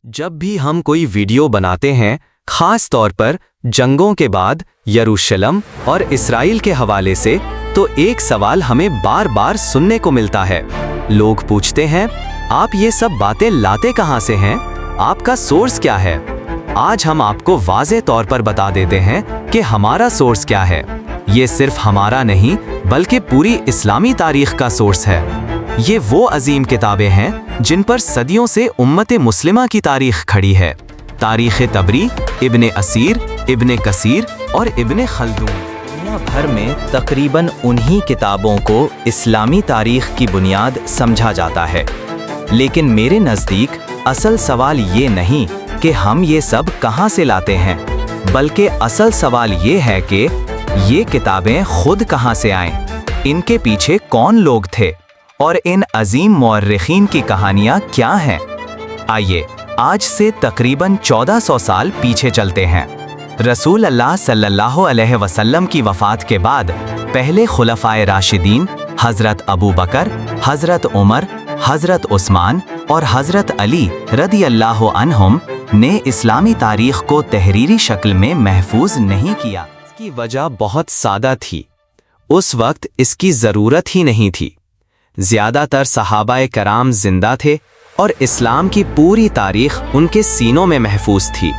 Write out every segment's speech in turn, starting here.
जब भी हम कोई वीडियो बनाते हैं, खास तौर पर जंगों के बाद यरूशलेम और इस्राइल के हवाले से, तो एक सवाल हमें बार बार सुनने को मिलता है। लोग पूछते हैं, आप ये सब बातें लाते कहाँ से हैं? आपका सोर्स क्या है? आज हम आपको वाज़े तौर पर बता देते हैं कि हमारा सोर्स क्या है। ये सिर्फ हमारा नहीं बल्कि पूरी इस्लामी तारीख का सोर्स है। ये वो अजीम किताबें हैं जिन पर सदियों से उम्मत मुस्लिमा की तारीख खड़ी है। तारीख़ तबरी, इब्ने असीर, इब्ने कसीर और इब्ने खल्दून। दुनिया भर में तकरीबन उन्हीं किताबों को इस्लामी तारीख की बुनियाद समझा जाता है। लेकिन मेरे नज़दीक असल सवाल ये नहीं कि हम ये सब कहाँ से लाते हैं, बल्कि असल सवाल ये है कि ये किताबें खुद कहाँ से आएं, इनके पीछे कौन लोग थे और इन अजीम मुअर्रिखीन की कहानियाँ क्या हैं। आइए आज से तकरीबन 1400 साल पीछे चलते हैं। रसूल अल्लाह सल्लल्लाहु अलैहि वसल्लम की वफ़ात के बाद पहले खुलफ़ाए राशिदीन हज़रत अबू बकर, हज़रत उमर, हज़रत उस्मान और हज़रत अली रदियल्लाहु अन्हुम ने इस्लामी तारीख़ को तहरीरी शक्ल में महफूज नहीं किया। इसकी वजह बहुत सादा थी। उस वक्त इसकी ज़रूरत ही नहीं थी। ज़्यादातर सहाबाए कराम जिंदा थे और इस्लाम की पूरी तारीख़ उनके सीनों में महफूज थी।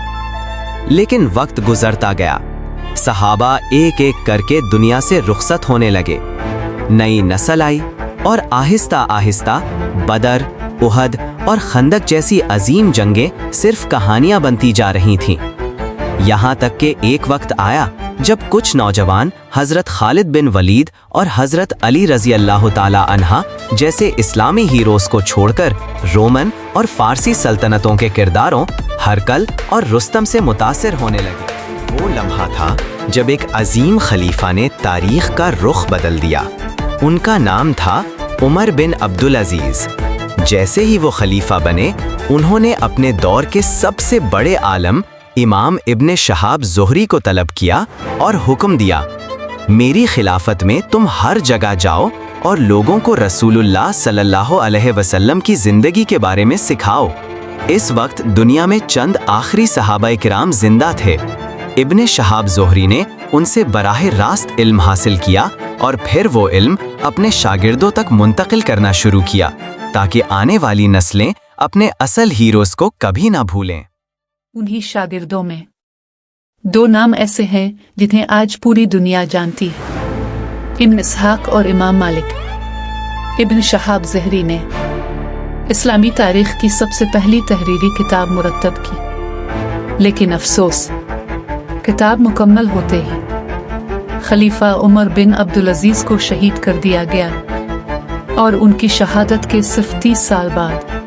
लेकिन वक्त गुजरता गया, सहाबा एक एक करके दुनिया से रुखसत होने लगे। नई नस्ल आई और आहिस्ता आहिस्ता बदर, उहद और खंदक जैसी अजीम जंगें सिर्फ कहानियां बनती जा रही थीं। यहाँ तक कि एक वक्त आया जब कुछ नौजवान हज़रत खालिद बिन वलीद और हज़रत अली रज़ी अल्लाह ताला अन्हा जैसे इस्लामी हीरोज़ को छोड़कर रोमन और फ़ारसी सल्तनतों के किरदारों हरकल और रुस्तम से मुतासिर होने लगे। वो लम्हा था जब एक अजीम खलीफा ने तारीख़ का रुख बदल दिया। उनका नाम था उमर बिन अब्दुल अजीज़। जैसे ही वो खलीफा बने, उन्होंने अपने दौर के सबसे बड़े आलम इमाम इब्ने शहाब ज़ुहरी को तलब किया और हुक्म दिया, मेरी खिलाफत में तुम हर जगह जाओ और लोगों को रसूलुल्लाह सल्लल्लाहु अलैहि वसल्लम की ज़िंदगी के बारे में सिखाओ। इस वक्त दुनिया में चंद आखिरी सहाबाए किराम जिंदा थे। इब्ने शहाब ज़ुहरी ने उनसे बराह रास्त इल्म हासिल किया और फिर वो इल्म अपने शागिर्दों तक मुंतकिल करना शुरू किया ताकि आने वाली नस्लें अपने असल हीरोज़ को कभी ना भूलें। उन्हीं शागिर्दों में दो नाम ऐसे हैं जिन्हें आज पूरी दुनिया जानती है, इब्न इसहाक और इमाम मालिक। इब्न शहाब ज़ुहरी ने इस्लामी तारीख़ की सबसे पहली तहरीरी किताब मुरतब की, लेकिन अफसोस किताब मुकम्मल होते ही खलीफा उमर बिन अब्दुल अजीज़ को शहीद कर दिया गया और उनकी शहादत के सिर्फ 30 साल बाद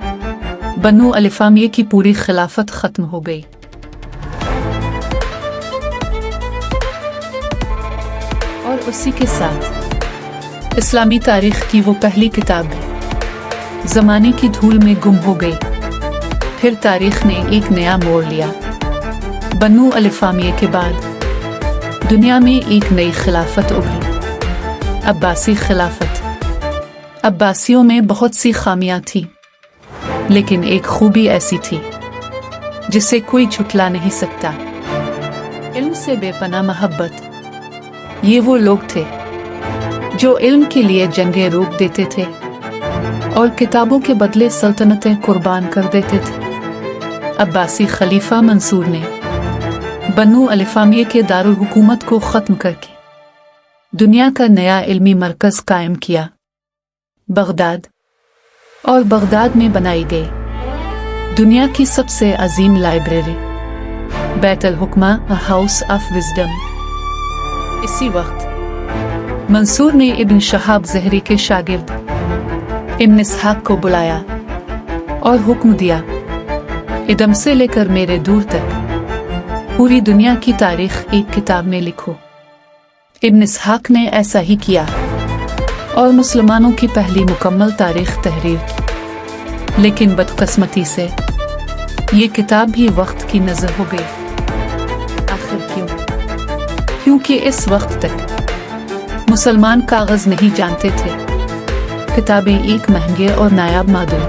बनु अलिफामिया की पूरी खिलाफत खत्म हो गई। और उसी के साथ इस्लामी तारीख की वो पहली किताब भी ज़माने की धूल में गुम हो गई। फिर तारीख ने एक नया मोड़ लिया। बनु अलिफामिया के बाद दुनिया में एक नई खिलाफत उभरी, अब्बासी खिलाफत। अब्बासियों में बहुत सी खामियां थी, लेकिन एक खूबी ऐसी थी जिसे कोई झुठला नहीं सकता, इल्म से बेपनाह मोहब्बत। ये वो लोग थे जो इल्म के लिए जंगें रोक देते थे और किताबों के बदले सल्तनतें कुर्बान कर देते थे। अब्बासी खलीफा मंसूर ने बनु अलिफामिया के दारुल हुकूमत को ख़त्म करके दुनिया का नया इल्मी मरकज़ कायम किया, बगदाद। और बगदाद में बनाई गई दुनिया की सबसे अजीम लाइब्रेरी, बैतुल हुक्मा, हाउस ऑफ विजडम। इसी वक्त मंसूर ने इब्न शहाब ज़ुहरी के शागिर्द इब्न इसहाक को बुलाया और हुक्म दिया, इदम से लेकर मेरे दूर तक पूरी दुनिया की तारीख एक किताब में लिखो। इब्न इसहाक ने ऐसा ही किया और मुसलमानों की पहली मुकम्मल तारीख तहरीर की। लेकिन बदकिस्मती से ये किताब भी वक्त की नज़र हो गई। आखिर क्यों? क्योंकि इस वक्त तक मुसलमान कागज़ नहीं जानते थे। किताबें एक महंगे और नायाब मादुल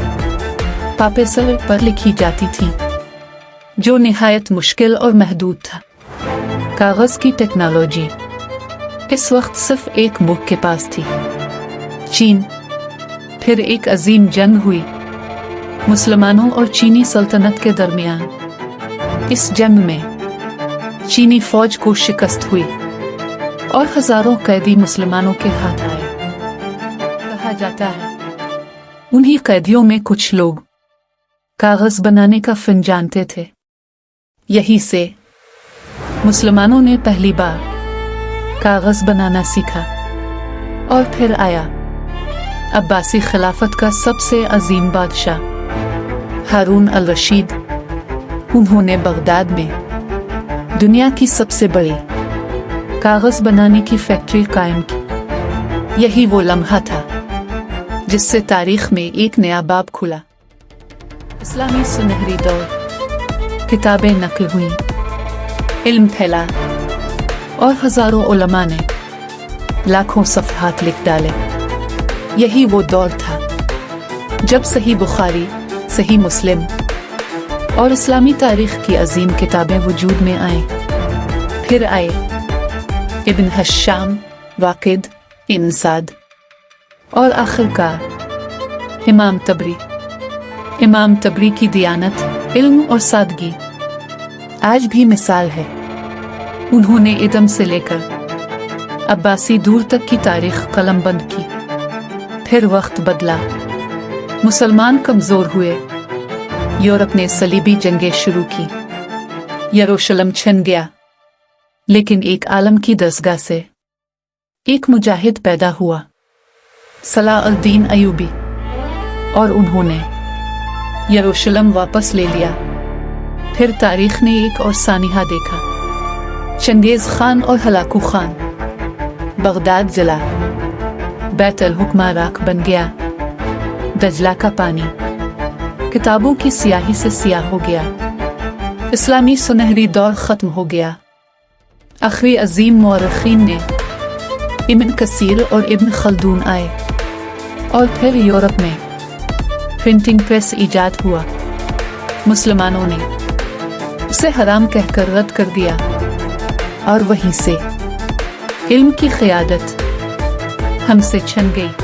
पापेसर पर लिखी जाती थीं। जो निहायत मुश्किल और महदूद था। कागज की टेक्नोलॉजी इस वक्त सिर्फ एक मुल्क के पास थी, चीन। फिर एक अजीम जंग हुई मुसलमानों और चीनी सल्तनत के दरमियान। इस जंग में चीनी फौज को शिकस्त हुई और हजारों कैदी मुसलमानों के हाथ आए। कहा जाता है उन्हीं कैदियों में कुछ लोग कागज बनाने का फन जानते थे। यही से मुसलमानों ने पहली बार कागज बनाना सीखा। और फिर आया अब्बासी खिलाफत का सबसे अजीम बादशाह हारून अल रशीद। उन्होंने बगदाद में दुनिया की सबसे बड़ी कागज बनाने की फैक्ट्री कायम की। यही वो लम्हा था जिससे तारीख में एक नया बाब खुला। इस्लामी सुनहरी दौर, किताबें नकल हुई, इल्म फैला और हजारों उलमा ने लाखों सफ़हात लिख डाले। यही वो दौर था जब सही बुखारी, सही मुस्लिम और इस्लामी तारीख की अजीम किताबें वजूद में आईं। फिर आए इब्न हश्शाम, वाकिद, इंसाद और आखिरकार इमाम तबरी। इमाम तबरी की दियानत, इल्म और सादगी आज भी मिसाल है। उन्होंने इदम से लेकर अब्बासी दूर तक की तारीख कलमबंद की। फिर वक्त बदला, मुसलमान कमजोर हुए, यूरोप ने सलीबी जंगें शुरू की, यरूशलेम छिन गया। लेकिन एक आलम की दस्तगाह से एक मुजाहिद पैदा हुआ, सलाह अल दीन अयूबी, और उन्होंने यरूशलेम वापस ले लिया। फिर तारीख ने एक और सानिहा देखा, चंगेज खान और हलाकू खान। बगदाद जला, बैत अल हुक्मा राख बन गया, दजला का पानी किताबों की स्याही से सियाह हो गया। इस्लामी सुनहरी दौर खत्म हो गया। आखिरी अजीम मौरखीन ने इब्न कसीर और इब्न खल्दून आए, और फिर यूरोप में प्रिंटिंग प्रेस इजाद हुआ। मुसलमानों ने उसे हराम कहकर रद्द कर दिया, और वहीं से इल्म की क़ियादत हमसे छिन गई।